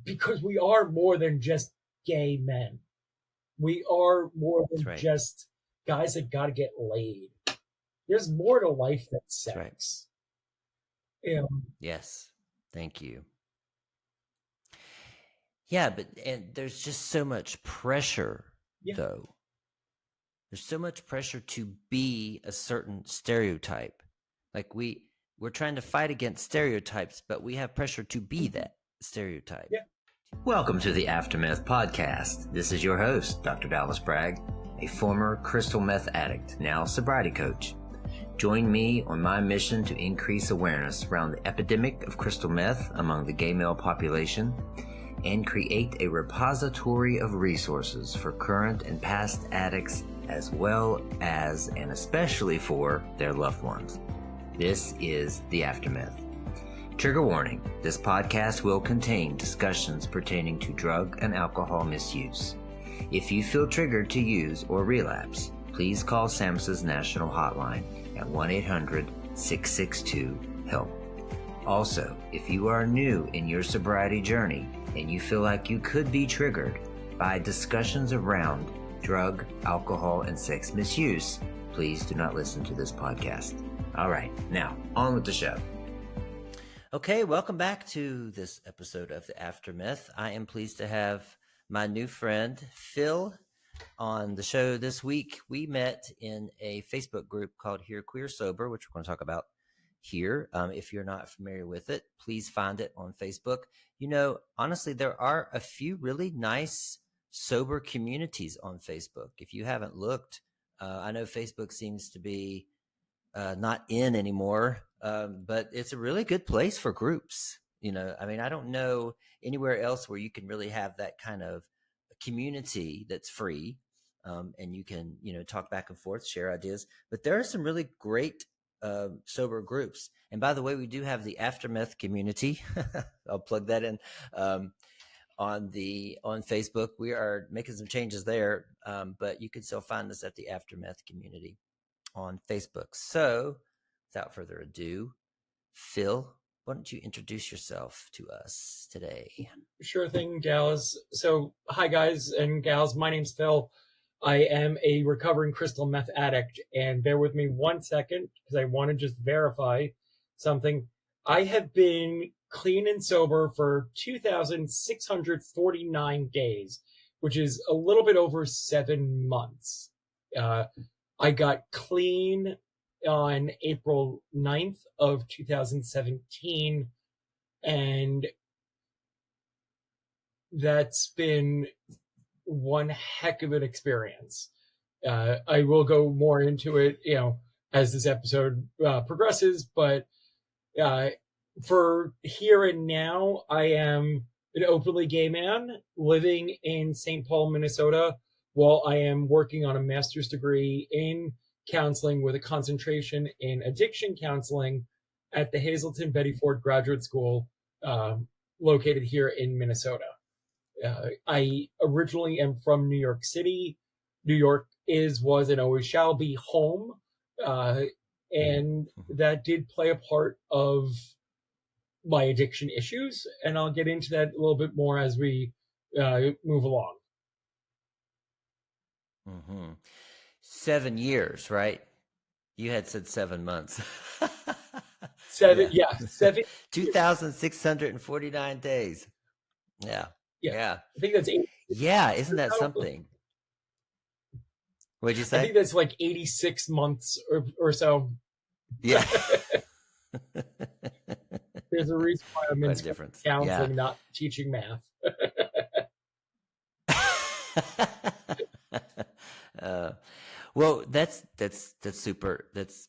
because we are more than just gay men. We are more than just guys that got to get laid. There's more to life than sex. Right. Yes. Thank you. Yeah, and there's just so much pressure, though. There's so much pressure to be a certain stereotype. Like we're trying to fight against stereotypes, but we have pressure to be that stereotype. Yeah. Welcome to the AfterMeth podcast. This is your host, Dr. Dallas Bragg, a former crystal meth addict, now sobriety coach. Join me on my mission to increase awareness around the epidemic of crystal meth among the gay male population and create a repository of resources for current and past addicts, as well as and especially for their loved ones. This is the AfterMeth. Trigger warning, this podcast will contain discussions pertaining to drug and alcohol misuse. If you feel triggered to use or relapse, please call SAMHSA's national hotline at 1-800-662-HELP. Also, if you are new in your sobriety journey and you feel like you could be triggered by discussions around drug, alcohol, and sex misuse, please do not listen to this podcast. All right, now on with the show. Okay, welcome back to this episode of the AfterMeth. I am pleased to have my new friend, Phil, on the show this week. We met in a Facebook group called Here Queer Sober, which we're going to talk about here. If you're not familiar with it, please find it on Facebook. You know, honestly, there are a few really nice sober communities on Facebook. If you haven't looked, I know Facebook seems to be not in anymore, but it's a really good place for groups. You know, I mean, I don't know anywhere else where you can really have that kind of community that's free, and you can, you know, talk back and forth, share ideas. But there are some really great sober groups. And by the way, we do have the AfterMeth community. I'll plug that in on Facebook. We are making some changes there, but you can still find us at the AfterMeth community on Facebook. So without further ado, Phil, why don't you introduce yourself to us today? Sure thing, Dallas. So hi guys and gals, my name's Phil. I am a recovering crystal meth addict, and bear with me 1 second because I want to just verify something. I have been clean and sober for 2,649 days, which is a little bit over 7 months. I got clean on April 9th of 2017, and that's been one heck of an experience. I will go more into it, you know, as this episode progresses, but for here and now, I am an openly gay man living in St. Paul, Minnesota, while I am working on a master's degree in counseling with a concentration in addiction counseling at the Hazleton Betty Ford Graduate School, located here in Minnesota. I originally am from New York City. New York was, and always shall be home. And that did play a part of my addiction issues. And I'll get into that a little bit more as we move along. 7 years, right? You had said 7 months. 7. 2,649 days. Yeah. I think that's 80. Yeah, isn't that something? What'd you say? I think that's like 86 months or so. Yeah. There's a reason why I'm in counseling, not teaching math. Well, that's super. That's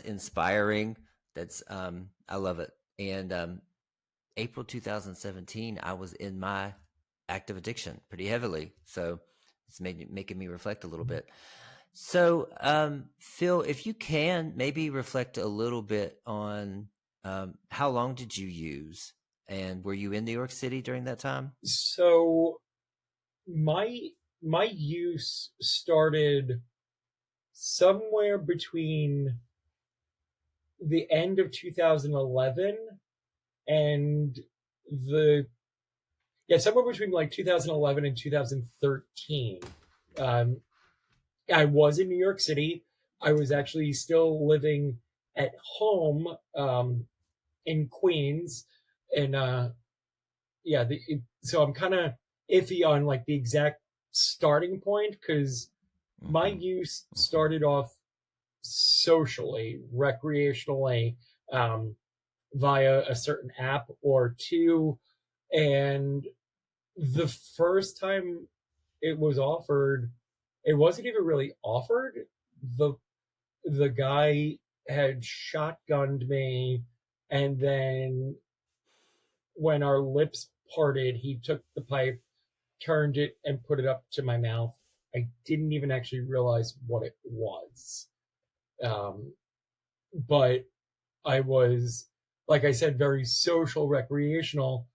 inspiring. I love it. And April 2017, I was in my active addiction pretty heavily, so it's making me reflect a little bit. So, Phil, if you can maybe reflect a little bit on how long did you use, and were you in New York City during that time? So, my use started somewhere between the end of 2011 and the Yeah, somewhere between like 2011 and 2013. Um, I was in New York City. I was actually still living at home in Queens, and yeah, so I'm kind of iffy on like the exact starting point because my Mm-hmm. use Mm-hmm. started off socially, recreationally, um, via a certain app or two, and the first time it was offered, it wasn't even really offered. The the guy had shotgunned me, and then when our lips parted, he took the pipe, turned it, and put it up to my mouth. I didn't even actually realize what it was. Um, but I was, like I said, very social, recreational.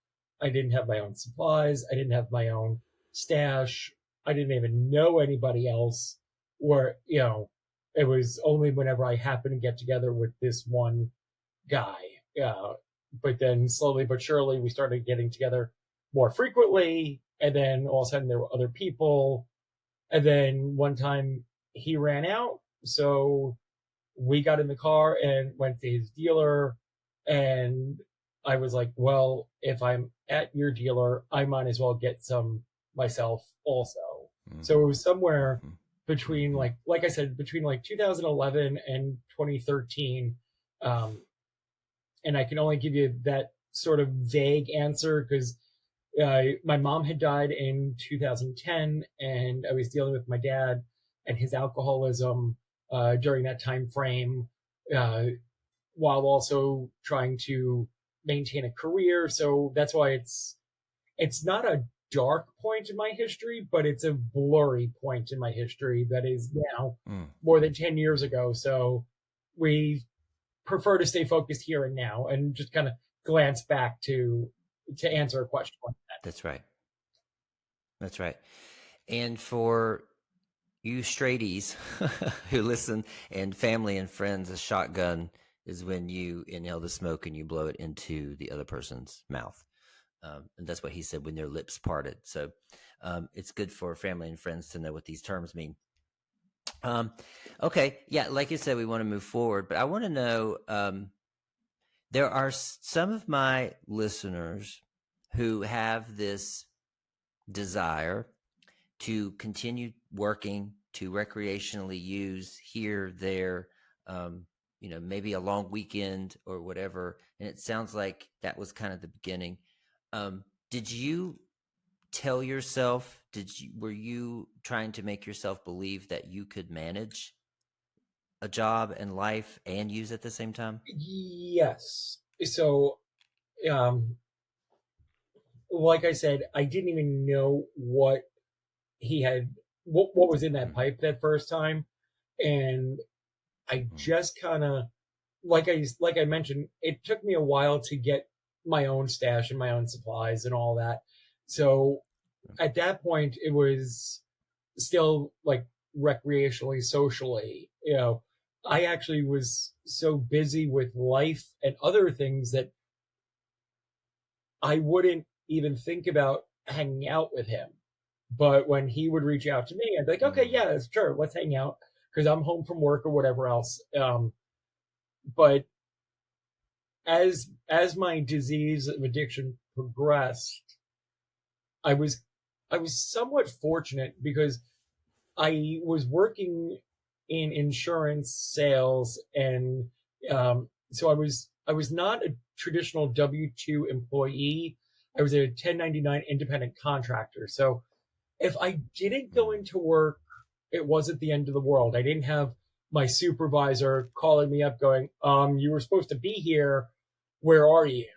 I didn't have my own supplies. I didn't have my own stash. I didn't even know anybody else. Where, it was only whenever I happened to get together with this one guy. But then slowly but surely, we started getting together more frequently. And then all of a sudden, there were other people. And then one time he ran out. So we got in the car and went to his dealer. And I was like, well, if I'm at your dealer, I might as well get some myself also. So Mm-hmm. it was somewhere Mm-hmm. between Mm-hmm. like I said, between like 2011 and 2013. Um, and I can only give you that sort of vague answer because my mom had died in 2010, and I was dealing with my dad and his alcoholism during that time frame, uh, while also trying to maintain a career. So that's why it's not a dark point in my history, but it's a blurry point in my history that is now Mm. more than 10 years ago. So we prefer to stay focused here and now and just kind of glance back to answer a question like that. That's right. That's right. And for you straighties who listen, and family and friends, a shotgun is when you inhale the smoke and you blow it into the other person's mouth. And that's what he said, when their lips parted. So it's good for family and friends to know what these terms mean. Okay. Yeah. Like you said, we want to move forward, but I want to know, there are some of my listeners who have this desire to continue working, to recreationally use here, there, maybe a long weekend or whatever. And it sounds like that was kind of the beginning. Did you tell yourself, were you trying to make yourself believe that you could manage a job and life and use at the same time? Yes. So, um, like I said, I didn't even know he had, what was in that Mm-hmm. pipe that first time, and I Mm-hmm. just kind of, like I mentioned, it took me a while to get my own stash and my own supplies and all that. So at that point, it was still like recreationally, socially. I actually was so busy with life and other things that I wouldn't even think about hanging out with him. But when he would reach out to me, I'd be like, okay, Mm-hmm. yeah, sure, let's hang out because I'm home from work or whatever else. But as my disease of addiction progressed, I was I was somewhat fortunate because I was working in insurance sales, and so I was not a traditional W-2 employee. I was a 1099 independent contractor. So if I didn't go into work, it wasn't the end of the world. I didn't have my supervisor calling me up going, you were supposed to be here. Where are you?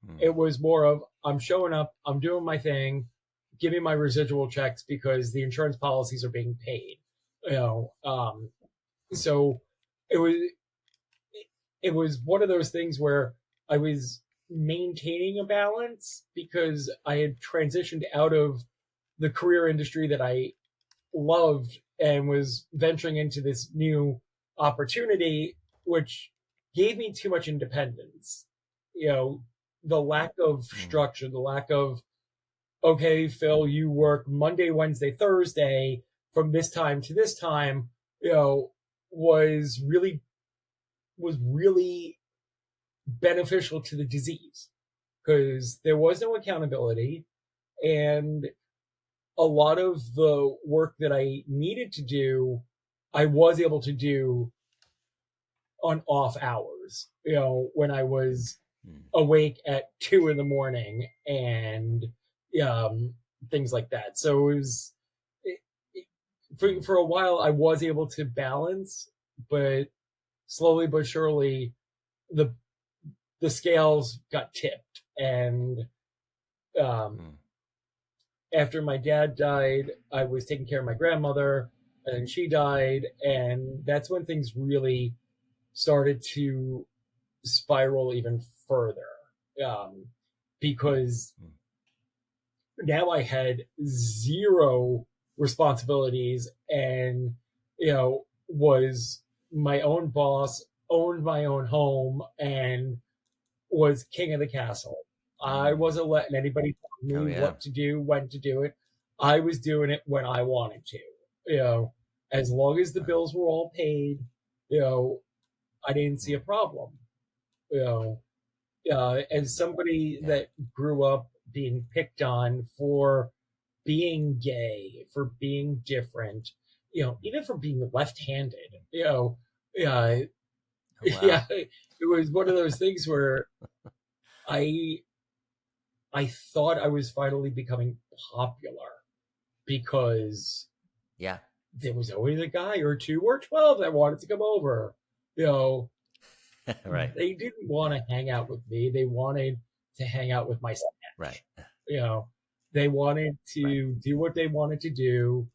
Mm-hmm. It was more of, I'm showing up, I'm doing my thing, give me my residual checks because the insurance policies are being paid. You know, so it was it was one of those things where I was maintaining a balance because I had transitioned out of the career industry that I loved and was venturing into this new opportunity, which gave me too much independence. You know, the lack of Mm-hmm. structure, the lack of okay, Phil, you work Monday, Wednesday, Thursday from this time to this time, was really beneficial to the disease because there was no accountability, and a lot of the work that I needed to do, I was able to do on off hours, when I was awake at 2 in the morning and things like that. So for a while, I was able to balance, but slowly but surely, the scales got tipped. And after my dad died, I was taking care of my grandmother, and then she died, and that's when things really started to spiral even further, because now I had zero responsibilities and was my own boss, owned my own home, and was king of the castle. I wasn't letting anybody tell me what to do, when to do it. I was doing it when I wanted to. As long as the bills were all paid, I didn't see a problem. As somebody that grew up being picked on for being gay, for being different, even for being left-handed, wow. yeah, it was one of those things where I thought I was finally becoming popular because there was always a guy or 2 or 12 that wanted to come over. Right. They didn't want to hang out with me. They wanted to hang out with my son. Right. They wanted to do what they wanted to do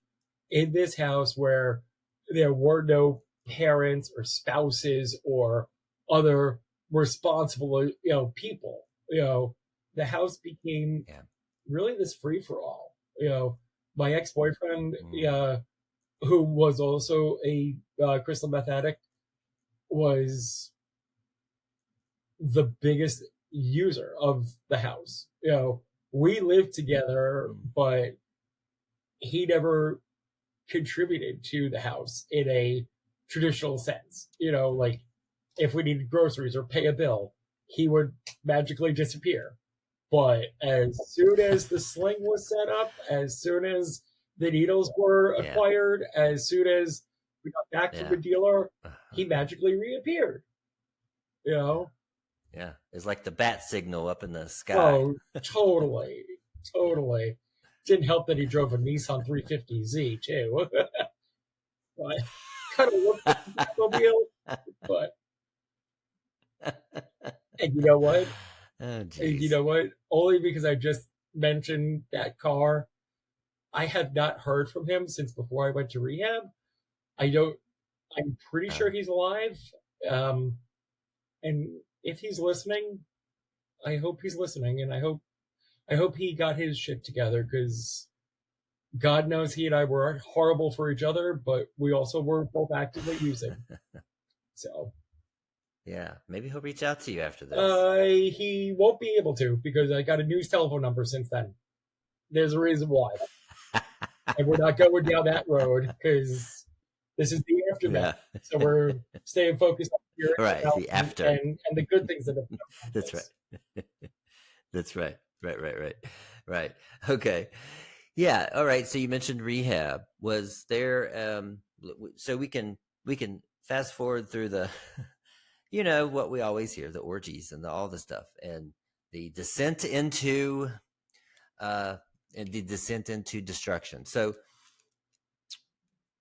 in this house where there were no parents or spouses or other responsible, people. The house became really this free for all. My ex-boyfriend, who was also a crystal meth addict, was the biggest user of the house. We lived together, but he never contributed to the house in a traditional sense. Like if we needed groceries or pay a bill, he would magically disappear. But as soon as the sling was set up, as soon as the needles were acquired, as soon as we got back from the dealer, he magically reappeared. Yeah, it's like the bat signal up in the sky. Oh, totally. Didn't help that he drove a Nissan 350Z too. Kind of looked like a Batmobile, but and you know what? Only because I just mentioned that car, I have not heard from him since before I went to rehab. I'm pretty sure he's alive. And if he's listening, I hope he's listening, and I hope he got his shit together, because God knows he and I were horrible for each other, but we also were both actively using. So yeah, maybe he'll reach out to you after this. He won't be able to, because I got a new telephone number since then. There's a reason why. And we're not going down that road, because this is the aftermath. Yeah. So we're staying focused on spirit, right, the after, and the good things that have come. That's right. That's right. Right. Okay. Yeah. All right. So you mentioned rehab. Was there? So we can fast forward through the, what we always hear, the orgies and all the stuff, and the descent into, destruction. So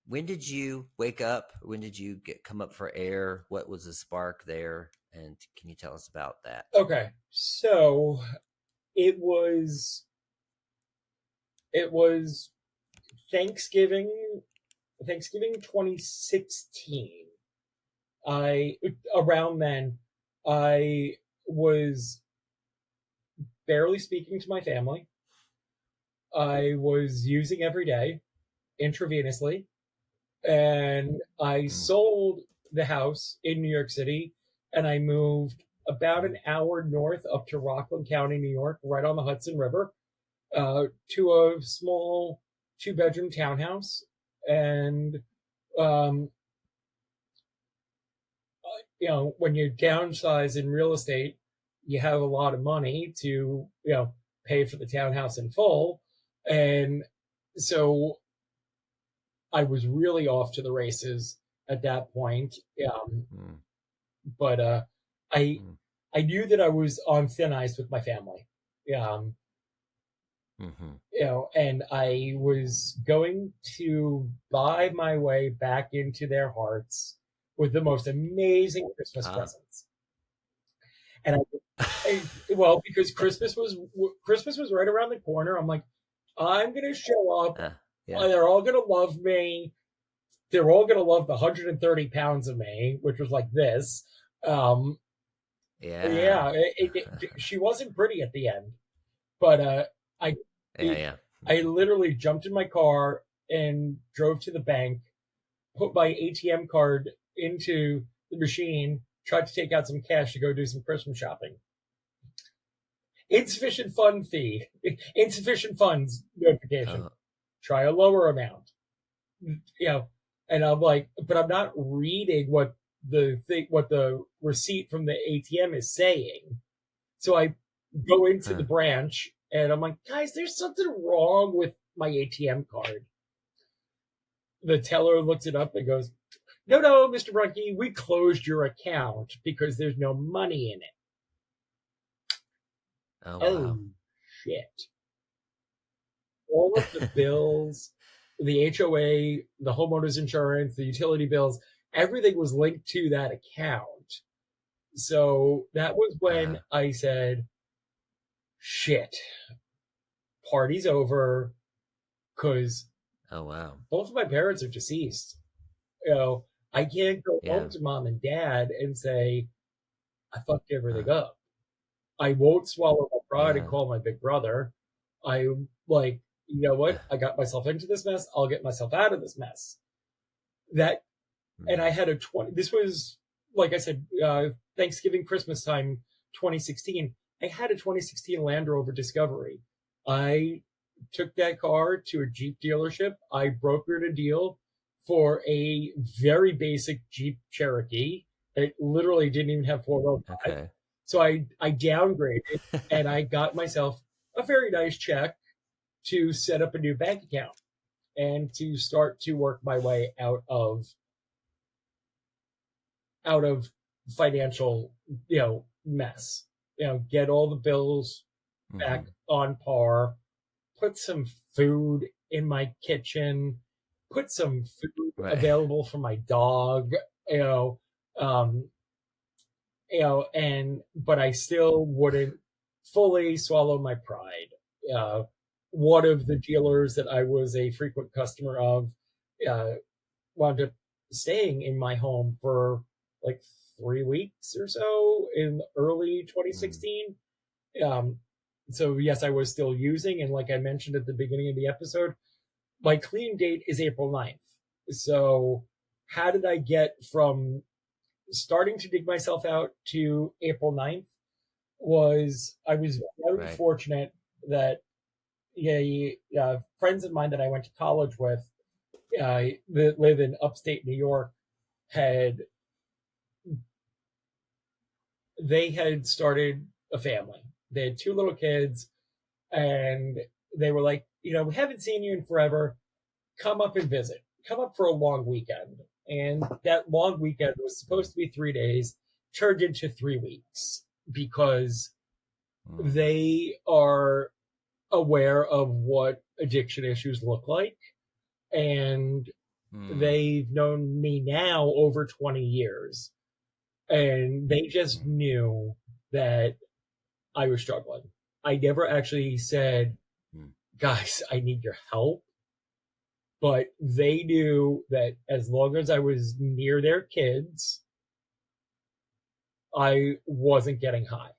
when did you wake up? When did you come up for air? What was the spark there? And can you tell us about that? Okay. So it was Thanksgiving 2016. Around then, I was barely speaking to my family. I was using every day intravenously, and I sold the house in New York City, and I moved about an hour north up to Rockland County, New York, right on the Hudson River. to a small 2-bedroom townhouse. And, um, when you downsize in real estate, you have a lot of money to, pay for the townhouse in full. And so I was really off to the races at that point. But I I knew that I was on thin ice with my family. And I was going to buy my way back into their hearts with the most amazing Christmas presents. And well, because Christmas was right around the corner. I'm like, I'm gonna show up. They're all gonna love me. They're all gonna love the 130 pounds of me, which was like this. She wasn't pretty at the end, but I literally jumped in my car and drove to the bank, put my ATM card into the machine, tried to take out some cash to go do some Christmas shopping. Insufficient funds notification. Try a lower amount. And I'm like, but I'm not reading what the receipt from the ATM is saying. So I go into the branch and I'm like, guys, there's something wrong with my ATM card. The teller looks it up and goes, no, Mr. Brunke, we closed your account because there's no money in it. Oh, shit. All of the bills, the HOA, the homeowner's insurance, the utility bills, everything was linked to that account. So that was when I said, shit, party's over, because both of my parents are deceased. I can't go home to mom and dad and say, I fucked everything up. I won't swallow my pride and call my big brother. I'm like, you know what? I got myself into this mess. I'll get myself out of this mess. And I had this was, like I said, Thanksgiving, Christmas time, 2016. I had a 2016 Land Rover Discovery. I took that car to a Jeep dealership. I brokered a deal for a very basic Jeep Cherokee. It literally didn't even have 4-wheel drive. Okay. So I downgraded and I got myself a very nice check to set up a new bank account and to start to work my way out of financial, mess. Get all the bills back on par, put some food in my kitchen, put some food available for my dog, but I still wouldn't fully swallow my pride. One of the dealers that I was a frequent customer of wound up staying in my home for like 3 weeks or so in early 2016. So yes, I was still using, and like I mentioned at the beginning of the episode, my clean date is April 9th. So how did I get from starting to dig myself out to April 9th? I was very fortunate that friends of mine that I went to college with that live in upstate New York had started a family. They had 2 little kids, and they were like, we haven't seen you in forever. Come up and visit. Come up for a long weekend. And that long weekend was supposed to be 3 days, turned into 3 weeks, because they are aware of what addiction issues look like. And they've known me now over 20 years. And they just knew that I was struggling. I never actually said, guys, I need your help. But they knew that as long as I was near their kids, I wasn't getting high,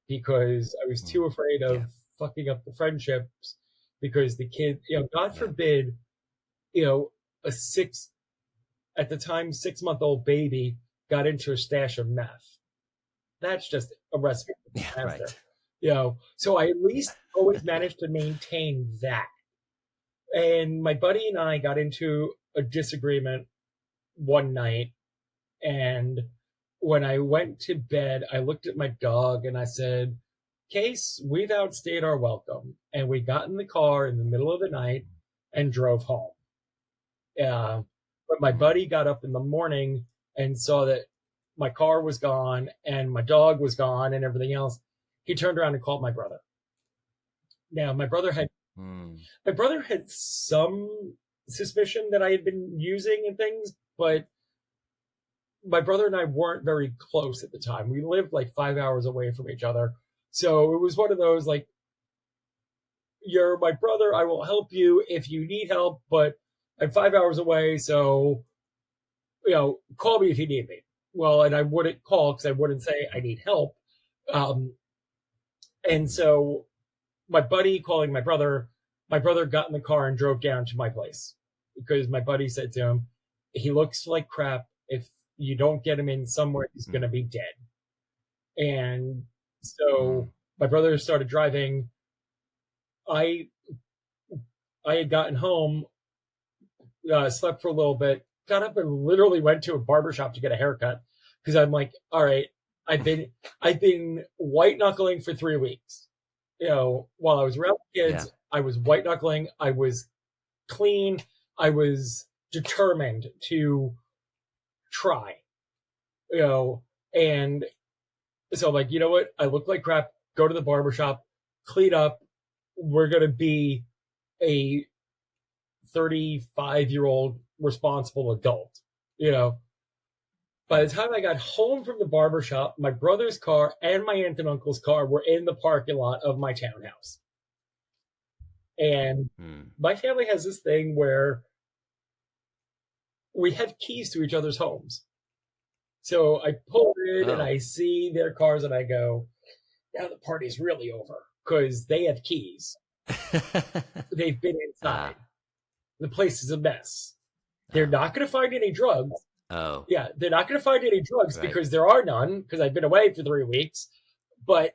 because I was too afraid of fucking up the friendships, because the kid, God forbid, a 6-month-old baby got into a stash of meth. That's just a recipe for disaster. So I at least always managed to maintain that. And my buddy and I got into a disagreement one night, and when I went to bed, I looked at my dog and I said, Case, we've outstayed our welcome. And we got in the car in the middle of the night and drove home. But my buddy got up in the morning and saw that my car was gone and my dog was gone and everything else. He turned around and called my brother. Now, my brother had some suspicion that I had been using and things, but my brother and I weren't very close at the time. We lived like 5 hours away from each other. So it was one of those like, you're my brother, I will help you if you need help, but I'm 5 hours away, so call me if you need me. Well, and I wouldn't call because I wouldn't say I need help. And so my buddy calling my brother got in the car and drove down to my place because my buddy said to him, he looks like crap. If you don't get him in somewhere, he's going to be dead. And so my brother started driving. I had gotten home, slept for a little bit, got up and literally went to a barbershop to get a haircut because I'm like, all right, I've been white knuckling for 3 weeks. While I was around kids, I was white knuckling. I was clean. I was determined to try, and so I'm like, you know what? I look like crap. Go to the barbershop, clean up. We're going to be a 35-year-old responsible adult, By the time I got home from the barbershop, my brother's car and my aunt and uncle's car were in the parking lot of my townhouse. And my family has this thing where we have keys to each other's homes. So I pull in and I see their cars and I go, now the party's really over because they have keys. They've been inside. The place is a mess. They're not going to find any drugs. Oh. Yeah, they're not going to find any drugs because there are none because I've been away for 3 weeks. But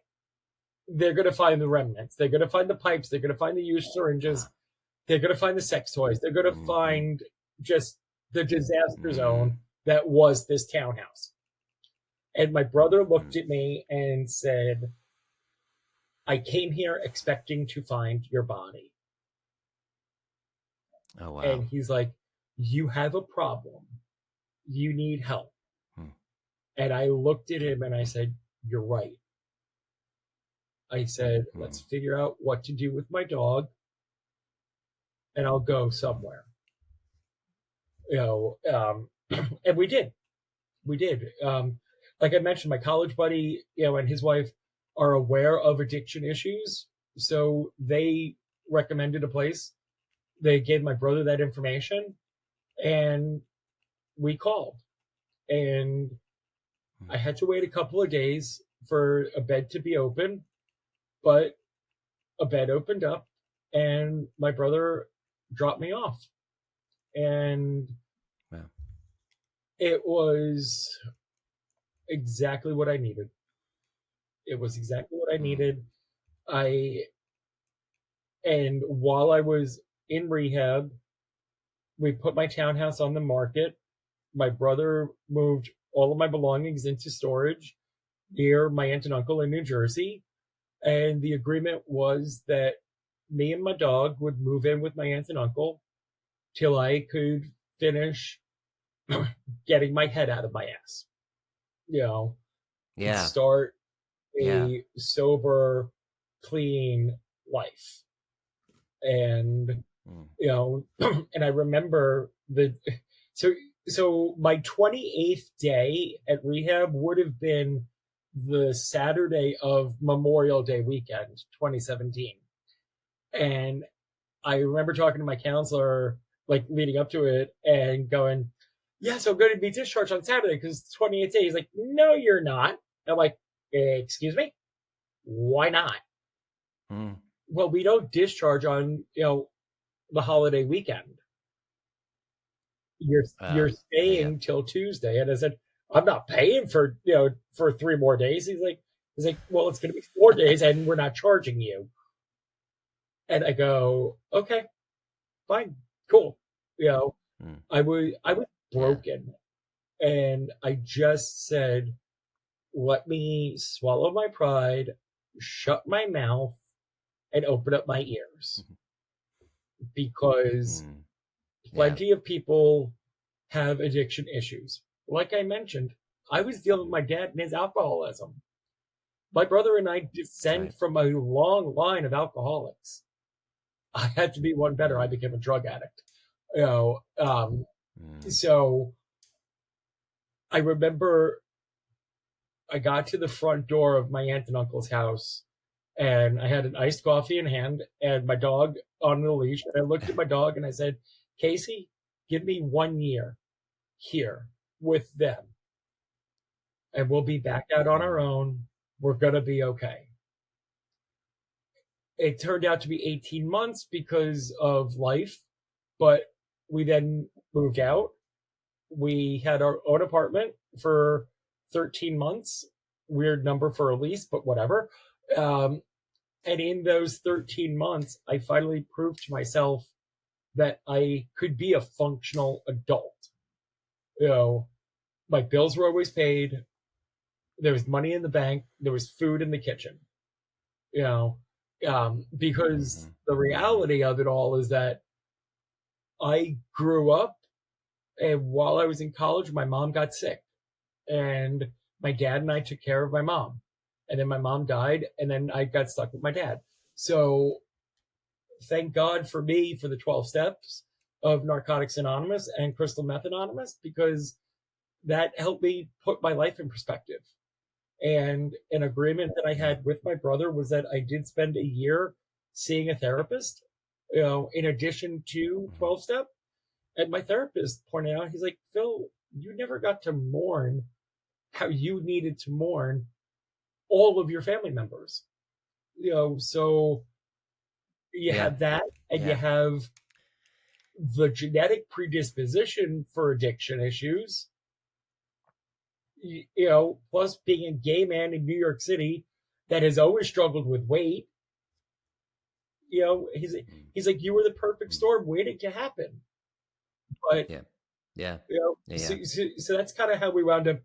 they're going to find the remnants. They're going to find the pipes. They're going to find the used syringes. They're going to find the sex toys. They're going to find just the disaster zone that was this townhouse. And my brother looked at me and said, I came here expecting to find your body. Oh, wow. And he's like, you have a problem. You need help. And I looked at him and I said, you're right. I said, let's figure out what to do with my dog and I'll go somewhere. And we did. Like I mentioned, my college buddy, and his wife are aware of addiction issues. So they recommended a place. They gave my brother that information and we called. And I had to wait a couple of days for a bed to be open, but a bed opened up and my brother dropped me off. And it was exactly what I needed. It was exactly what I needed. And while I was in rehab, we put my townhouse on the market. My brother moved all of my belongings into storage near my aunt and uncle in New Jersey. And the agreement was that me and my dog would move in with my aunt and uncle till I could finish getting my head out of my ass. Start a sober, clean life. And, and I remember so my 28th day at rehab would have been the Saturday of Memorial Day weekend, 2017. And I remember talking to my counselor, like leading up to it and going, yeah, so I'm going to be discharged on Saturday because it's 28th day. He's like, no, you're not. I'm like, excuse me? Why not? Well, we don't discharge on, the holiday weekend. You're staying till Tuesday. And I said, I'm not paying for 3 more days. He's like, He's like, well, it's going to be 4 days and we're not charging you. And I go, okay, fine, cool. I was broken, and I just said, let me swallow my pride, shut my mouth, and open up my ears, because plenty of people have addiction issues. Like I mentioned, I was dealing with my dad and his alcoholism. My brother and I descend from a long line of alcoholics. I had to be one better. I became a drug addict. So I remember I got to the front door of my aunt and uncle's house, and I had an iced coffee in hand and my dog on the leash. And I looked at my dog and I said, Casey, give me 1 year here with them, and we'll be back out on our own. We're going to be okay. It turned out to be 18 months because of life, but we then moved out. We had our own apartment for 13 months. Weird number for a lease, but whatever. And in those 13 months, I finally proved to myself that I could be a functional adult. My bills were always paid. There was money in the bank. There was food in the kitchen. Because the reality of it all is that I grew up, and while I was in college, my mom got sick, and my dad and I took care of my mom, and then my mom died, and then I got stuck with my dad. So thank God for me for the 12 steps of Narcotics Anonymous and Crystal Meth Anonymous, because that helped me put my life in perspective. And an agreement that I had with my brother was that I did spend a year seeing a therapist, in addition to 12 step. And my therapist pointed out, he's like, Phil, you never got to mourn how you needed to mourn all of your family members. So you have that, and you have the genetic predisposition for addiction issues, plus being a gay man in New York City that has always struggled with weight. He's like, you were the perfect storm waiting to happen. But so that's kind of how we wound up,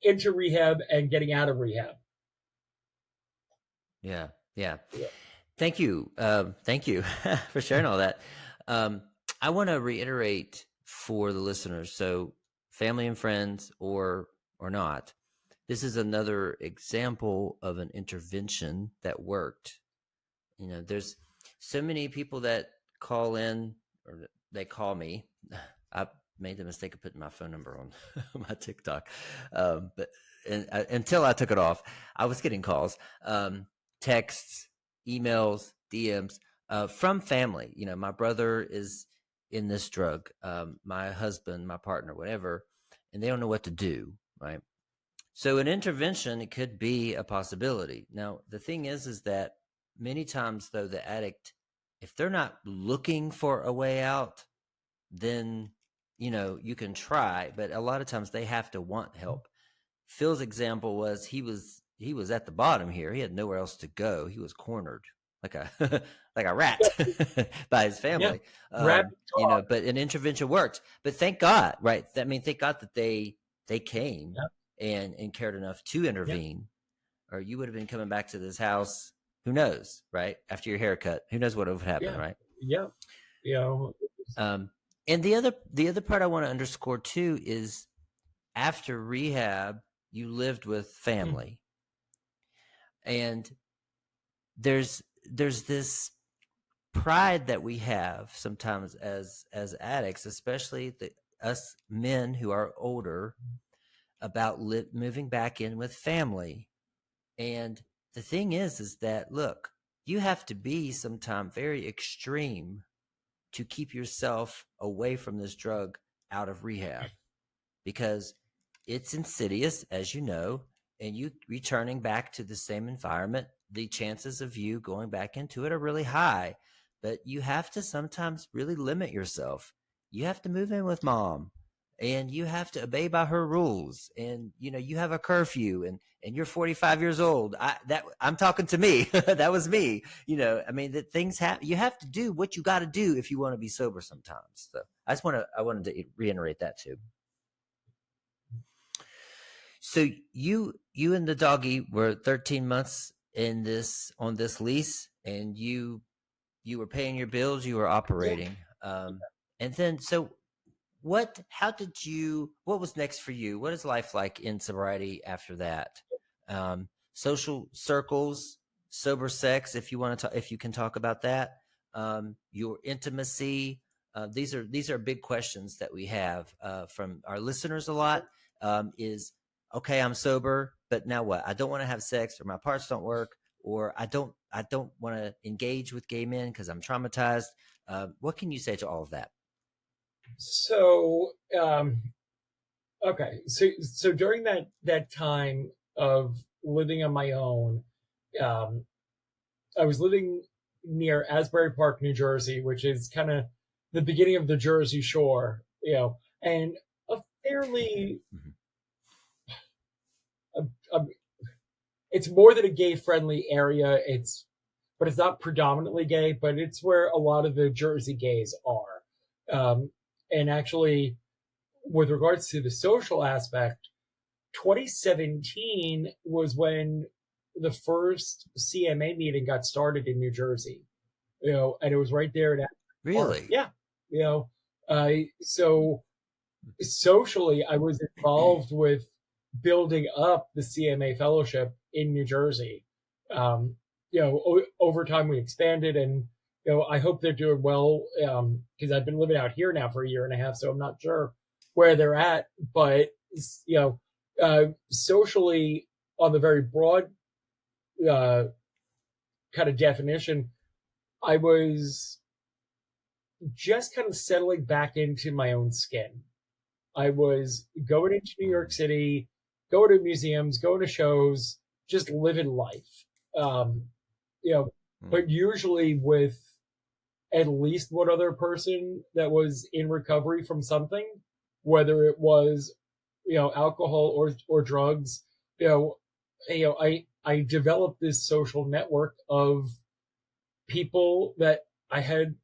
into rehab and getting out of rehab. Yeah. Thank you for sharing all that. I want to reiterate for the listeners, so family and friends or not, this is another example of an intervention that worked. There's so many people that call in, or they call me. I made the mistake of putting my phone number on my TikTok, but until I took it off, I was getting calls, texts, emails, DMs from family. My brother is in this drug, my husband, my partner, whatever, and they don't know what to do, right? So an intervention, it could be a possibility. Now, the thing is that many times, though, the addict, if they're not looking for a way out, then, you can try, but a lot of times they have to want help. Phil's example was he was at the bottom here. He had nowhere else to go. He was cornered like a like a rat by his family. But an intervention worked. But thank God, right? Thank God that they came and cared enough to intervene, or you would have been coming back to this house. Who knows, right? After your haircut, who knows what would happen, right? And the other part I want to underscore too is, after rehab, you lived with family, and there's this pride that we have sometimes as addicts, especially us men who are older, about moving back in with family. And the thing is that, look, you have to be sometimes very extreme to keep yourself away from this drug out of rehab, because it's insidious, as you know, and you returning back to the same environment, the chances of you going back into it are really high. But you have to sometimes really limit yourself. You have to move in with mom and you have to obey by her rules, and you have a curfew, and you're 45 years old. I'm talking to me. That was me. I mean, that things happen. You have to do what you got to do if you want to be sober sometimes. So I wanted to reiterate that too. So you and the doggy were 13 months on this lease, and you were paying your bills, you were operating. And then, so what was next for you? What is life like in sobriety after that? Social circles, sober sex, if you can talk about that. Your intimacy. These are big questions that we have from our listeners a lot. Is okay, I'm sober, but now what? I don't want to have sex, or my parts don't work, or I don't want to engage with gay men because I'm traumatized. What can you say to all of that? So, okay. So during that time of living on my own, I was living near Asbury Park, New Jersey, which is kind of the beginning of the Jersey Shore, and a fairly, it's more than a gay-friendly area. But it's not predominantly gay, but it's where a lot of the Jersey gays are. And actually, with regards to the social aspect, 2017 was when the first CMA meeting got started in New Jersey, and it was right there at Really? Park. Yeah, so socially, I was involved with building up the CMA fellowship in New Jersey. Over time we expanded, and I hope they're doing well, because I've been living out here now for a year and a half, so I'm not sure where they're at. But socially, on the very broad kind of definition, I was just kind of settling back into my own skin. I was going into New York City, going to museums, going to shows, just living life. But usually with at least one other person that was in recovery from something, whether it was, alcohol or drugs. I developed this social network of people that I had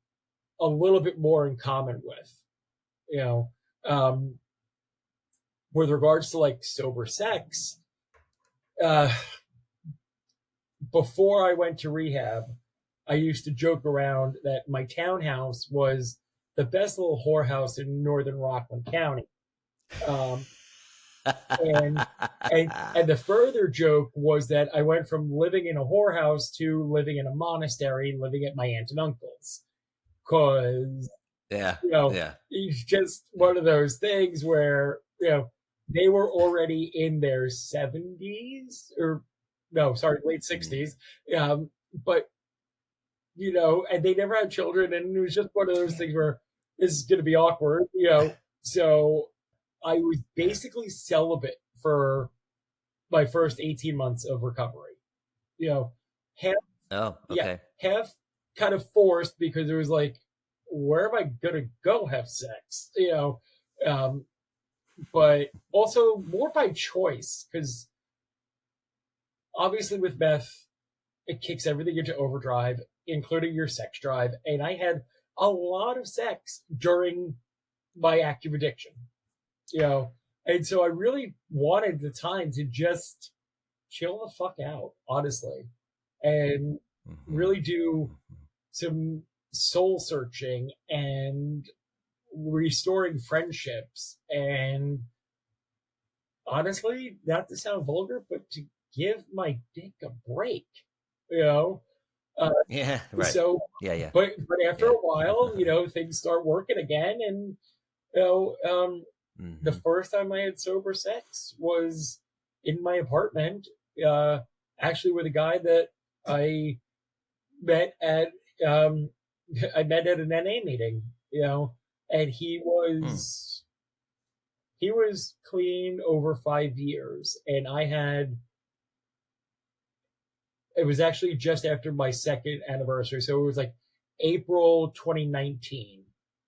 a little bit more in common with. With regards to like sober sex, before I went to rehab, I used to joke around that my townhouse was the best little whorehouse in northern Rockland County. And the further joke was that I went from living in a whorehouse to living in a monastery, living at my aunt and uncle's. Because, it's just one of those things where, they were already in their 70s, or no, sorry, late 60s. But, and they never had children, and it was just one of those things where this is going to be awkward, So I was basically celibate for my first 18 months of recovery. Half kind of forced, because it was like, where am I going to go have sex? But also more by choice, because obviously with meth, it kicks everything into overdrive, including your sex drive. And I had a lot of sex during my active addiction, and so I really wanted the time to just chill the fuck out, honestly, and really do some soul searching and restoring friendships, and honestly, not to sound vulgar, but to give my dick a break, Yeah, right. So, yeah. But after a while, things start working again, and the first time I had sober sex was in my apartment, actually with a guy that I met at an NA meeting, and he was clean over 5 years, and it was actually just after my second anniversary, so it was like April 2019,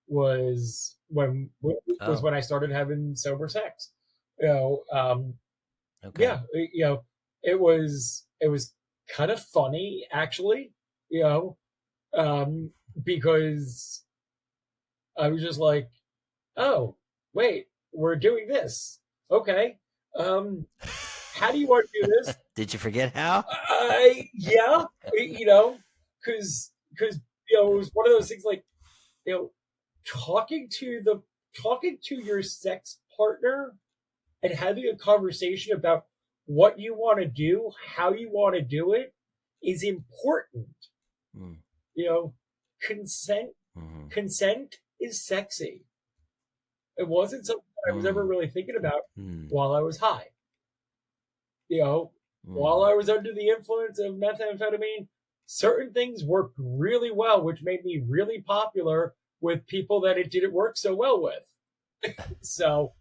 was when I started having sober sex. Okay. Yeah, it was kind of funny actually, because I was just like, oh, wait, we're doing this. Okay. How do you want to do this? Did you forget how? Yeah, because it was one of those things like, talking to your sex partner and having a conversation about what you want to do, how you want to do it is important. Mm. Consent Mm-hmm. consent is sexy. It wasn't something that I was ever really thinking about while I was high. While I was under the influence of methamphetamine, certain things worked really well, which made me really popular with people that it didn't work so well with. So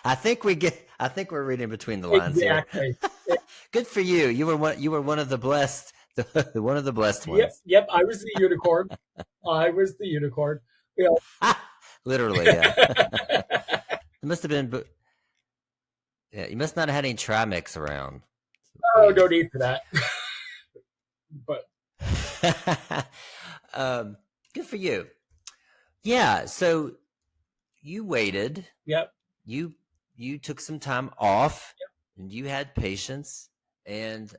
I think we're reading between the lines exactly. here. Good for you. You were one of the blessed, one of the blessed ones. Yep. I was the unicorn. I was the unicorn. Literally, yeah. It must have been. Yeah, you must not have had any Trimix around. Oh, no need for that. But good for you. Yeah. So you waited. Yep. You took some time off, and you had patience, and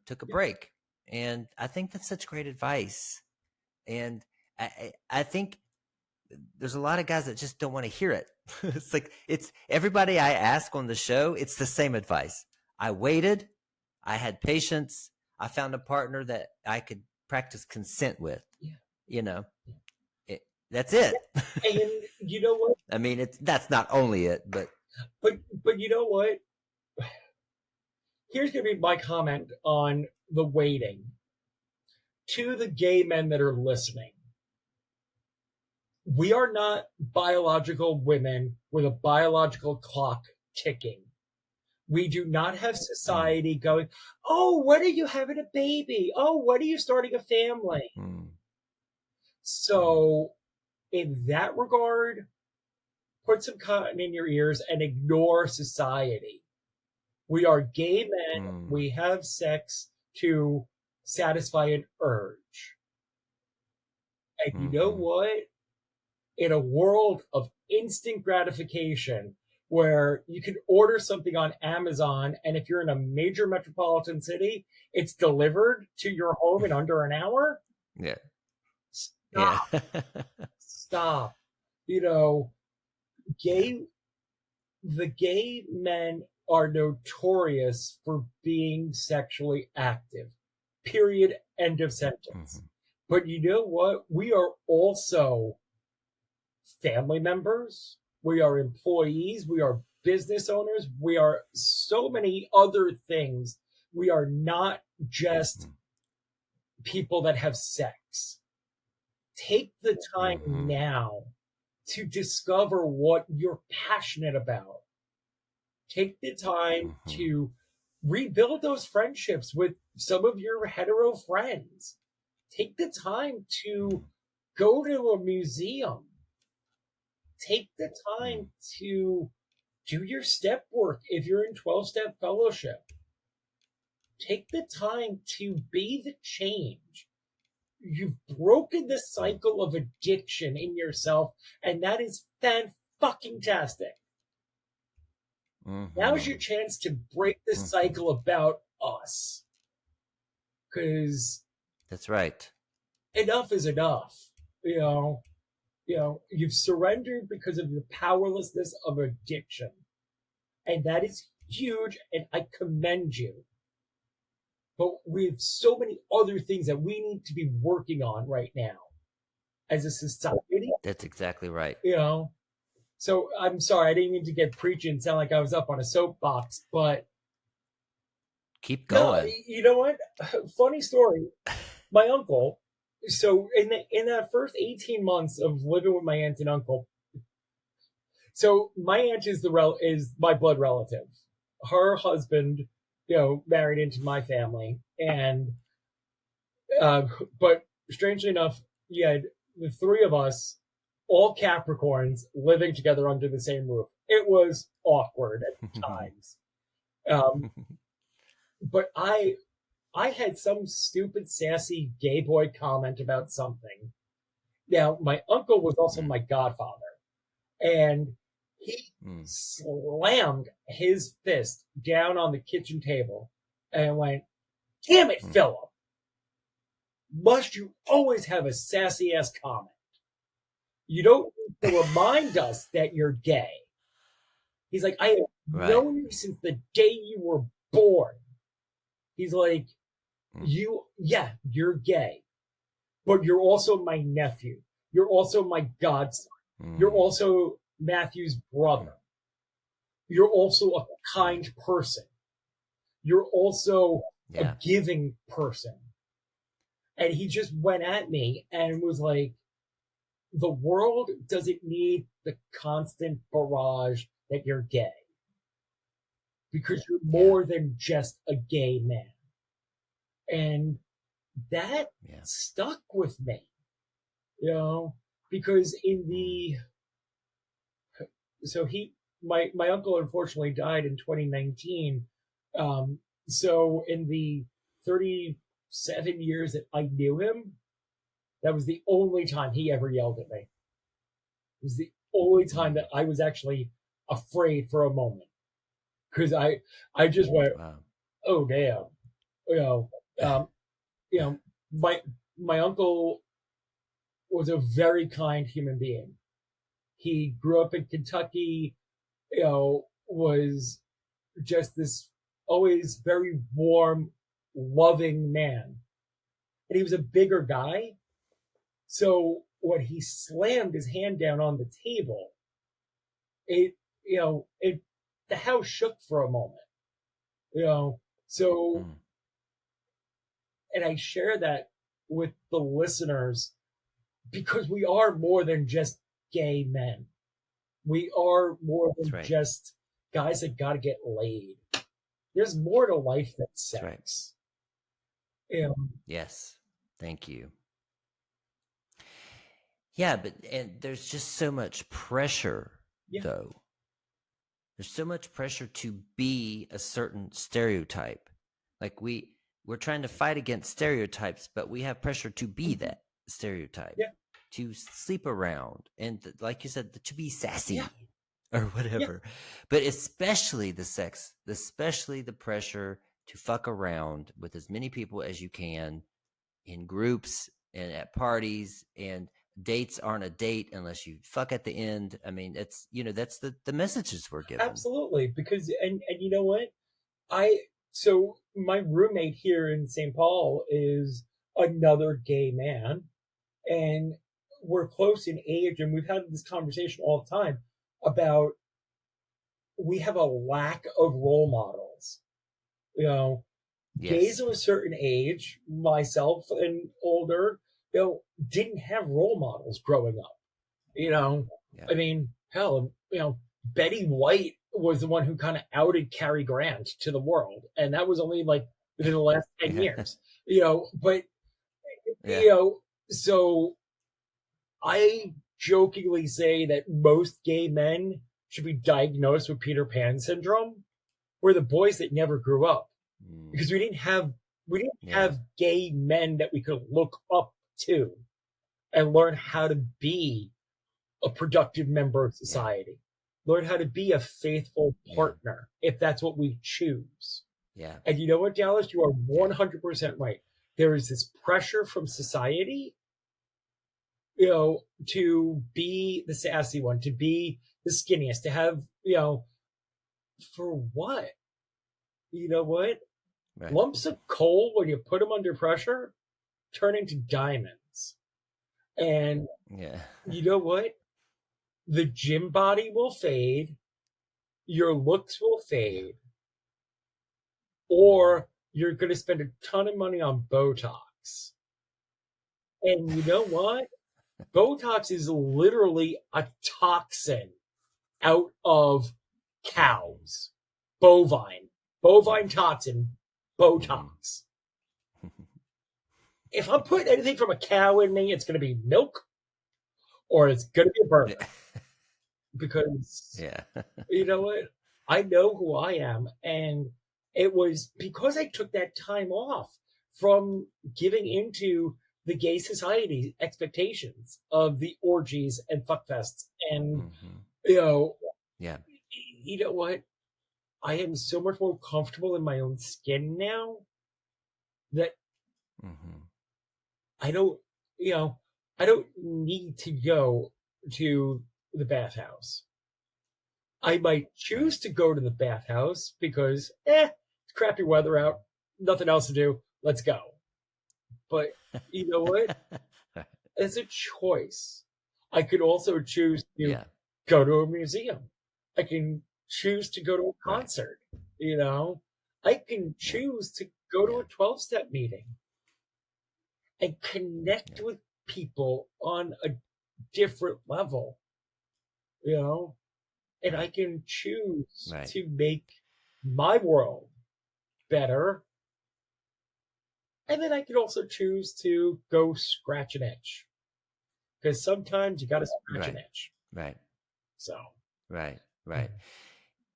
took a break. And I think that's such great advice. And I think there's a lot of guys that just don't want to hear it. It's like it's everybody I ask on the show. It's the same advice. I waited. I had patience. I found a partner that I could practice consent with. Yeah. That's it. And you know what? I mean, that's not only it, but you know what? Here's going to be my comment on the waiting. To the gay men that are listening, we are not biological women with a biological clock ticking. We do not have society going, oh, when are you having a baby? Oh, when are you starting a family? So in that regard, put some cotton in your ears and ignore society. We are gay men. We have sex to satisfy an urge. And you know what? In a world of instant gratification, where you can order something on Amazon, and if you're in a major metropolitan city, it's delivered to your home in under an hour. Yeah. Stop. Yeah. Stop. The gay men are notorious for being sexually active. Period. End of sentence. But you know what? We are also family members. We are employees. We are business owners. We are so many other things. We are not just people that have sex. Take the time now to discover what you're passionate about. Take the time to rebuild those friendships with some of your hetero friends. Take the time to go to a museum. Take the time to do your step work if you're in 12-step fellowship. Take the time to be the change. You've broken the cycle of addiction in yourself, and that is fan-fucking-tastic. Now's your chance to break the cycle about us. Because that's right. Enough is enough. You've surrendered because of the powerlessness of addiction. And that is huge, and I commend you. But we have so many other things that we need to be working on right now as a society. That's exactly right. So I'm sorry, I didn't mean to get preachy and sound like I was up on a soapbox, but keep going. No, you know what? Funny story. My uncle. So in that first 18 months of living with my aunt and uncle, so my aunt is my blood relative. Her husband, married into my family, and but strangely enough, he had the three of us, all Capricorns, living together under the same roof. It was awkward at times. But I had some stupid, sassy gay boy comment about something. Now, my uncle was also my godfather, and he slammed his fist down on the kitchen table and went, "Damn it, Philip! Must you always have a sassy-ass comment? You don't need to remind us that you're gay." He's like, "I have known you since the day you were born." He's like, you're gay, but you're also my nephew. You're also my godson. You're also Matthew's brother. You're also a kind person. You're also a giving person. And he just went at me and was like, the world doesn't need the constant barrage that you're gay. Because you're more than just a gay man. And that stuck with me, because my uncle unfortunately died in 2019. So in the 37 years that I knew him, that was the only time he ever yelled at me. It was the only time that I was actually afraid for a moment. Because I just went, oh, damn. My uncle was a very kind human being. He grew up in Kentucky, was just this always very warm, loving man. And he was a bigger guy. So when he slammed his hand down on the table, the house shook for a moment, and I share that with the listeners because we are more than just gay men. We are more than just guys that got to get laid. There's more to life than sex. Yes. Thank you. Yeah, and there's just so much pressure, though. There's so much pressure to be a certain stereotype. Like we're trying to fight against stereotypes, but we have pressure to be that stereotype, to sleep around, and like you said, to be sassy or whatever. But especially the sex, especially the pressure to fuck around with as many people as you can in groups and at parties, and dates aren't a date unless you fuck at the end. I mean, it's, that's the messages we're given. Absolutely. Because, and you know what? So my roommate here in St. Paul is another gay man, and we're close in age, and we've had this conversation all the time about we have a lack of role models. Gays of a certain age, myself and older, didn't have role models growing up. I mean, hell, Betty White was the one who kind of outed Cary Grant to the world, and that was only like within the last 10 years. So I jokingly say that most gay men should be diagnosed with Peter Pan syndrome. We're the boys that never grew up because we didn't have gay men that we could look up to and learn how to be a productive member of society. Learn how to be a faithful partner if that's what we choose. Yeah. And you know what, Dallas? You are 100% right. There is this pressure from society, to be the sassy one, to be the skinniest, to have, for what? You know what? Right. Lumps of coal, when you put them under pressure, turn into diamonds. And you know what? The gym body will fade, your looks will fade, or you're going to spend a ton of money on Botox. And you know what? Botox is literally a toxin out of cows. Bovine toxin, Botox. If I'm putting anything from a cow in me, it's going to be milk or it's going to be a burger because Yeah. you know what? I know who I am. And it was because I took that time off from giving into the gay society expectations of the orgies and fuckfests. And, Hmm. you know, Yeah. you know what? I am so much more comfortable in my own skin now that Hmm. I don't, you know, I don't need to go to the bathhouse. I might Right. choose to go to the bathhouse because, it's crappy weather out, nothing else to do. Let's go. But you know what? It's a choice. I could also choose to Yeah. go to a museum. I can choose to go to a Right. concert. You know, I can Yeah. choose to go to Yeah. a 12-step meeting and connect Yeah. with people on a different level. You know, and I Right. can choose Right. to make my world better. And then I could also choose to go scratch an itch because sometimes you got to scratch an Right. itch. Right. So, Right. Right.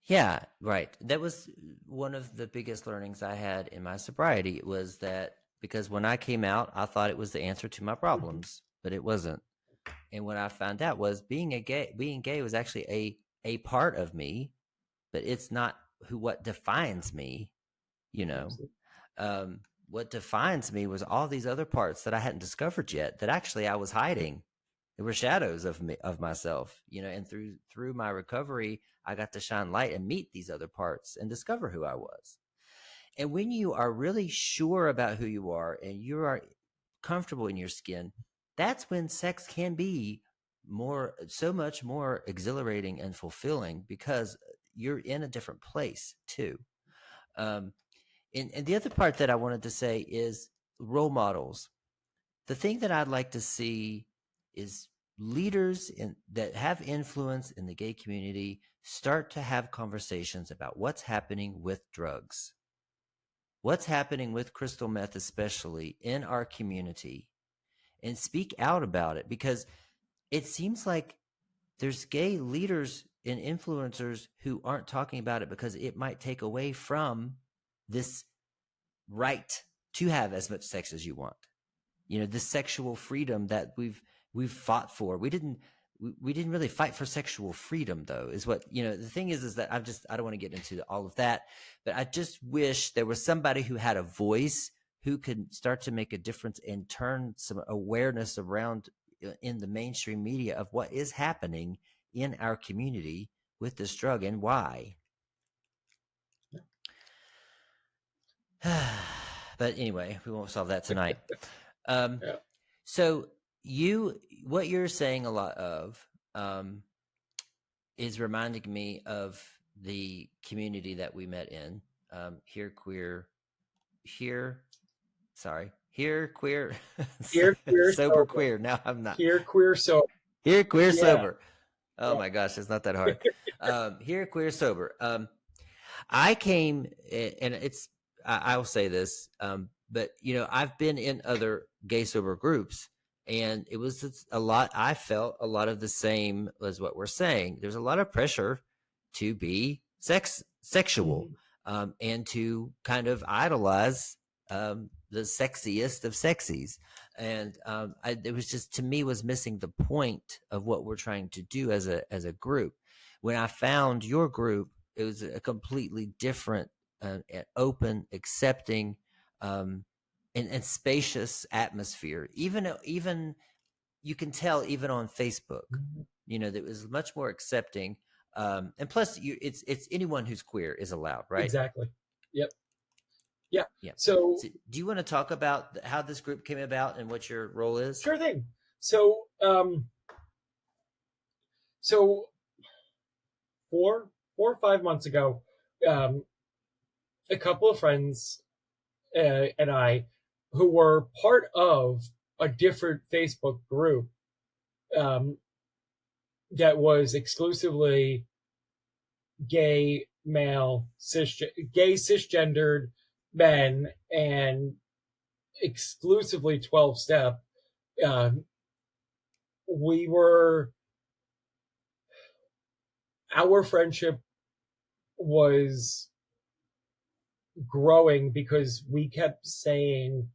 Yeah, right. That was one of the biggest learnings I had in my sobriety was that because when I came out, I thought it was the answer to my problems, but it wasn't. And what I found out was being gay was actually a part of me, but it's not what defines me, you know. absolutely. Um, what defines me was all these other parts that I hadn't discovered yet that actually I was hiding. There were shadows of me, of myself, you know, and through my recovery, I got to shine light and meet these other parts and discover who I was. And when you are really sure about who you are and you are comfortable in your skin, that's when sex can be so much more exhilarating and fulfilling because you're in a different place too. Um, and the other part that I wanted to say is role models. The thing that I'd like to see is leaders that have influence in the gay community start to have conversations about what's happening with drugs, what's happening with crystal meth, especially in our community, and speak out about it because it seems like there's gay leaders and influencers who aren't talking about it because it might take away from this right to have as much sex as you want. You know, the sexual freedom that we've fought for. We didn't really fight for sexual freedom though, is what, you know, the thing is that I don't want to get into all of that, but I just wish there was somebody who had a voice who could start to make a difference and turn some awareness around in the mainstream media of what is happening in our community with this drug and why. But anyway, we won't solve that tonight. Yeah. So what you're saying a lot of is reminding me of the community that we met in here queer Here, queer, sober sober. queer. Now I'm not Here, queer, sober. here queer Yeah. sober. Oh Yeah. my gosh, it's not that hard. Here queer sober. I came and I will say this, but you know, I've been in other gay sober groups and it was a lot. I felt a lot of the same as what we're saying. There's a lot of pressure to be sexual, Mhm. and to kind of idolize, the sexiest of sexies. And, it was just, to me, was missing the point of what we're trying to do as a group. When I found your group, it was a completely different, open, accepting, and spacious atmosphere. Even you can tell even on Facebook, you know, that was much more accepting. And plus, it's anyone who's queer is allowed, right? Exactly. Yep. Yeah. Yeah. So, So, do you want to talk about how this group came about and what your role is? sure thing. So, so 4 or 5 months ago, um, a couple of friends and I, who were part of a different Facebook group um, that was exclusively gay male gay cisgendered men and exclusively 12 step, um, our friendship was growing because we kept saying,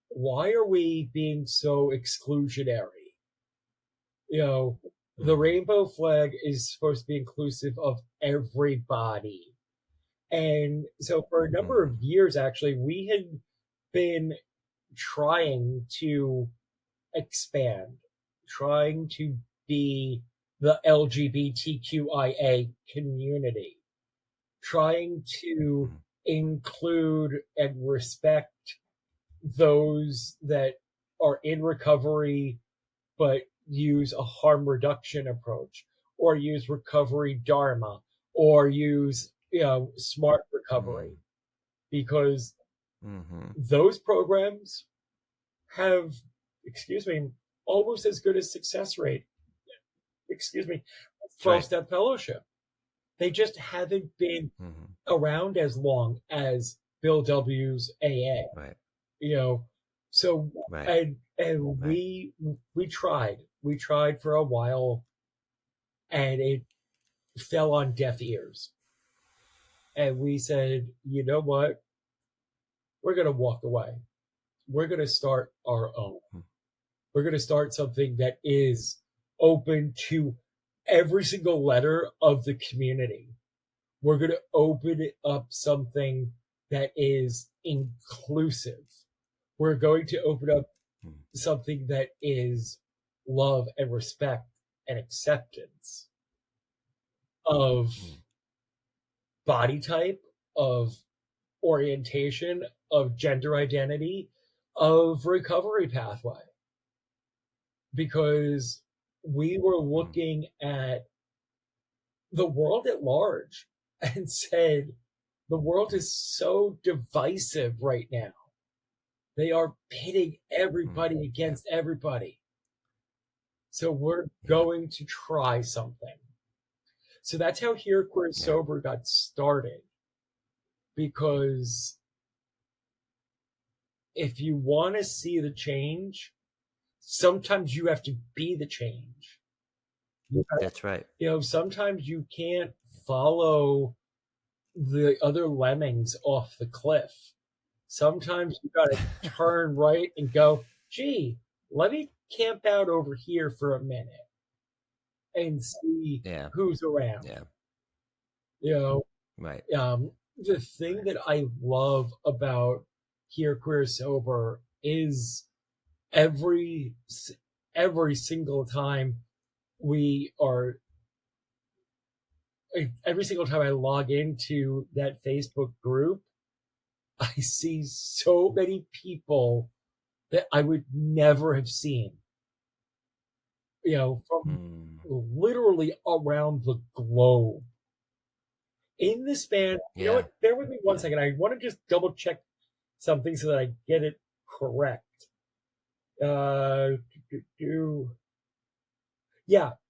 why are we being so exclusionary? The rainbow flag is supposed to be inclusive of everybody. And so for a number of years, actually, we had been trying to expand, trying to be the LGBTQIA community, trying to include and respect those that are in recovery but use a harm reduction approach, or use recovery dharma, or use smart recovery, because those programs have, almost as good a success rate, as 12-step fellowship. They just haven't been around as long as Bill W's AA. Right. So Right. and we tried for a while, and it fell on deaf ears. And we said, you know what? We're going to walk away. We're going to start our own. We're going to start something that is open to every single letter of the community. We're going to open it up something that is inclusive. We're going to open up something that is love and respect and acceptance of body type, of orientation, of gender identity, of recovery pathway. Because we were looking at the world at large and said, the world is so divisive right now. They are pitting everybody against everybody. So we're going to try something. So that's how Here Queer Sober got started. Because if you want to see the change, sometimes you have to be the change. That's right. Sometimes you can't follow the other lemmings off the cliff. Sometimes you got to turn right and go, gee, let me camp out over here for a minute and see who's around. Right. The thing that I love about Here Queer Sober is every single time every single time I log into that Facebook group, I see so many people that I would never have seen, from literally around the globe. In the span, you know what? Bear with me one second. I want to just double check something so that I get it correct.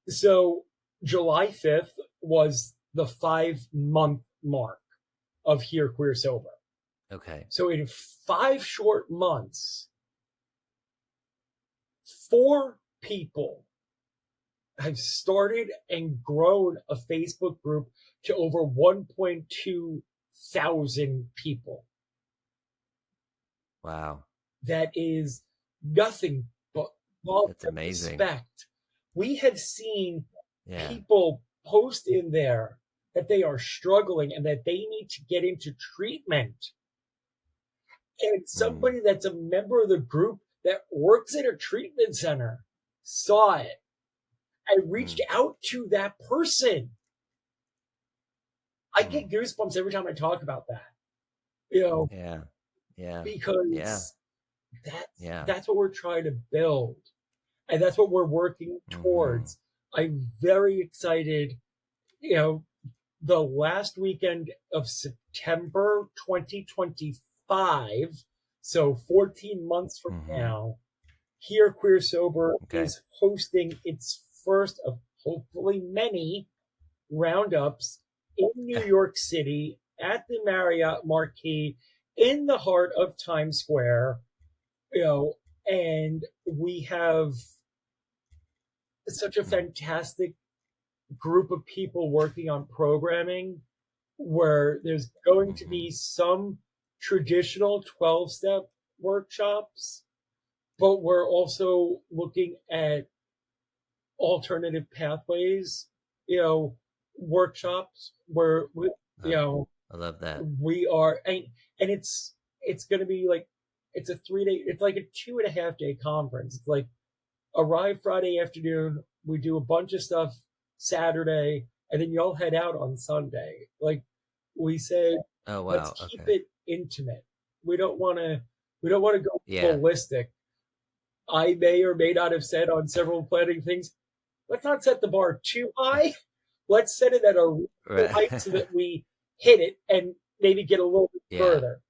So July 5th was the 5-month mark of Here Queer Sober. Okay. So in 5 short months, 4 people have started and grown a Facebook group to over 1.2 thousand people. Wow. That is nothing but love and respect. We have seen people post in there that they are struggling and that they need to get into treatment. And somebody that's a member of the group that works at a treatment center saw it and reached out to that person. I get goosebumps every time I talk about that. Because that's what we're trying to build. And that's what we're working towards. I'm very excited. The last weekend of September 2025, so 14 months from now, Here Queer Sober is hosting its first of hopefully many roundups in New York City at the Marriott Marquis in the heart of Times Square. And we have such a fantastic group of people working on programming where there's going to be some traditional 12-step workshops, but we're also looking at alternative pathways, workshops where I love that. we are, and it's going to be like, it's a 3 day, it's like a 2.5 day conference. It's like arrive Friday afternoon, we do a bunch of stuff Saturday, and then you all head out on Sunday. Like we said, Oh let's wow. keep Okay. it intimate. We don't want to go Yeah. ballistic. I may or may not have said on several planning things, let's not set the bar too high. Let's set it at a reasonable height so that we hit it and maybe get a little bit Yeah. further.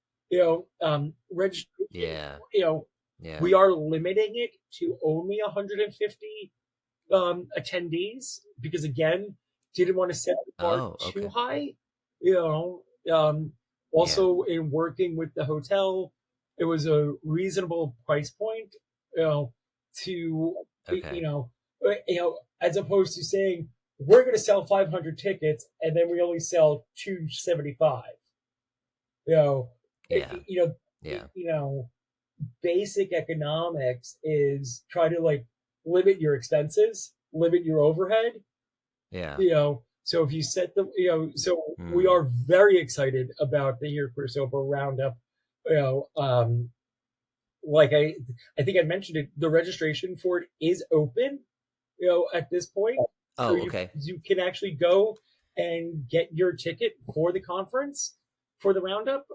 Registration, Yeah. Yeah. we are limiting it to only 150 attendees because, again, didn't want to set the bar Oh, too okay. high. Also, in working with the hotel, it was a reasonable price point. To Okay. as opposed to saying we're going to sell 500 tickets and then we only sell 275. Yeah. Yeah. Basic economics is try to like limit your expenses, limit your overhead. Yeah. So if you set the, so we are very excited about the Here Queer Sober Roundup. Like I think I mentioned it, the registration for it is open, at this point. Oh, So okay. you can actually go and get your ticket for the conference, for the roundup.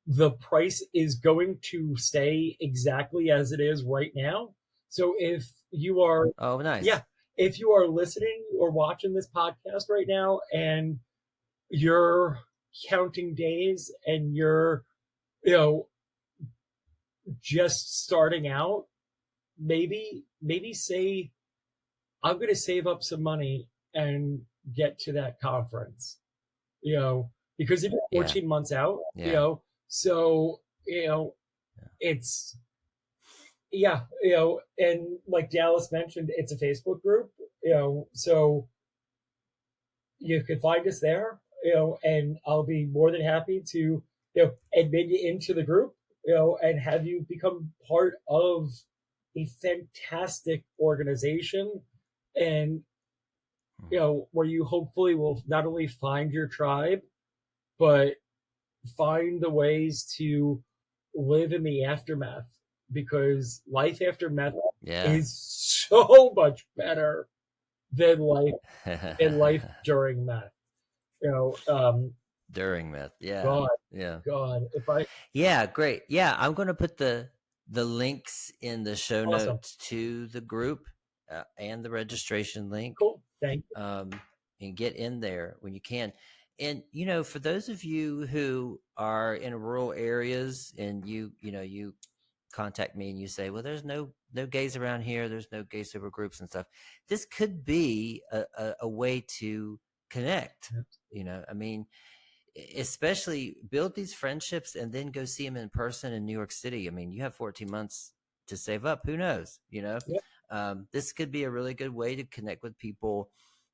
The price is going to stay exactly as it is right now. So if you are, Oh, nice. yeah, if you are listening or watching this podcast right now and you're counting days and you're, just starting out, maybe say, I'm going to save up some money and get to that conference, because it's 14 months out, so, it's, and like Dallas mentioned, it's a Facebook group, so you can find us there, and I'll be more than happy to, admit you into the group, and have you become part of a fantastic organization, and where you hopefully will not only find your tribe, but find the ways to live in the aftermath, because life after meth is so much better than life during meth. During meth. Yeah. God, if I. Yeah, great. Yeah, I'm going to put the links in the show notes to the group and the registration link. Cool. Thank you. And get in there when you can. And for those of you who are in rural areas and you contact me and you say, well, there's no gays around here, there's no gay sober groups and stuff, this could be a way to connect. I mean, especially build these friendships and then go see them in person in New York City. I mean, you have 14 months to save up. Who knows? This could be a really good way to connect with people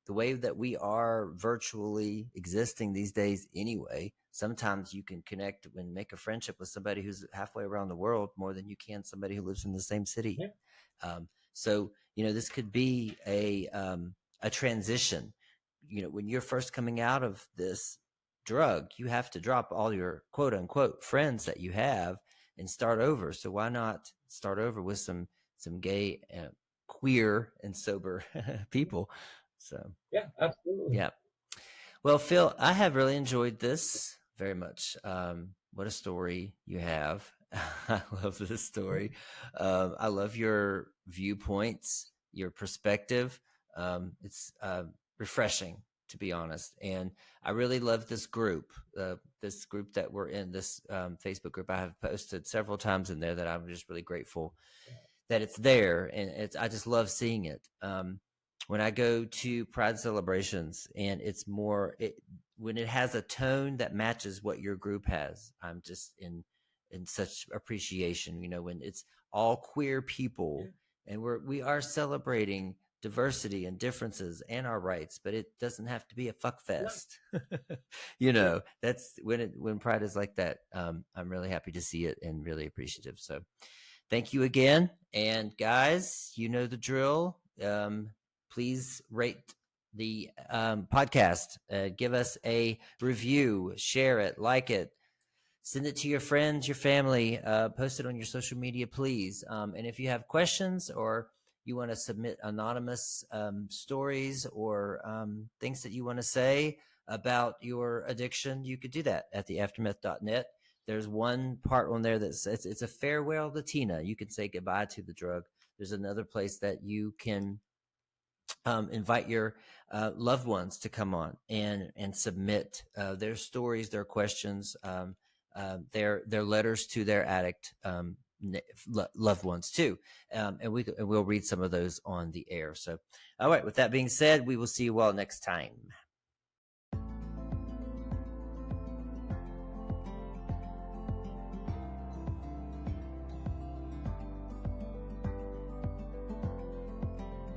the way that we are virtually existing these days anyway. Sometimes you can connect and make a friendship with somebody who's halfway around the world more than you can somebody who lives in the same city. So, this could be a transition. When you're first coming out of this drug, you have to drop all your quote unquote friends that you have and start over. So why not start over with some gay, queer and sober people? So yeah, absolutely. Yeah. Well, Phil, I have really enjoyed this very much. What a story you have. I love this story. I love your viewpoints, your perspective. It's refreshing, to be honest. And I really love this group that we're in, this Facebook group. I have posted several times in there that I'm just really grateful that it's there. And I just love seeing it. When I go to Pride celebrations and it's more, when it has a tone that matches what your group has, I'm just in such appreciation, when it's all queer people and we are celebrating diversity and differences and our rights, but it doesn't have to be a fuck Yeah. fest. That's when Pride is like that. I'm really happy to see it and really appreciative. So thank you again. And guys, you know the drill. Please rate the podcast, give us a review, share it, like it, send it to your friends, your family, post it on your social media, please. And if you have questions or you want to submit anonymous stories or things that you want to say about your addiction, you could do that at the aftermeth.net. There's one part on there that says it's a farewell to Tina. You can say goodbye to the drug. There's another place that you can invite your loved ones to come on and submit their stories, their questions, their letters to their addict loved ones too, and we'll read some of those on the air. So, all right. With that being said, we will see you all next time.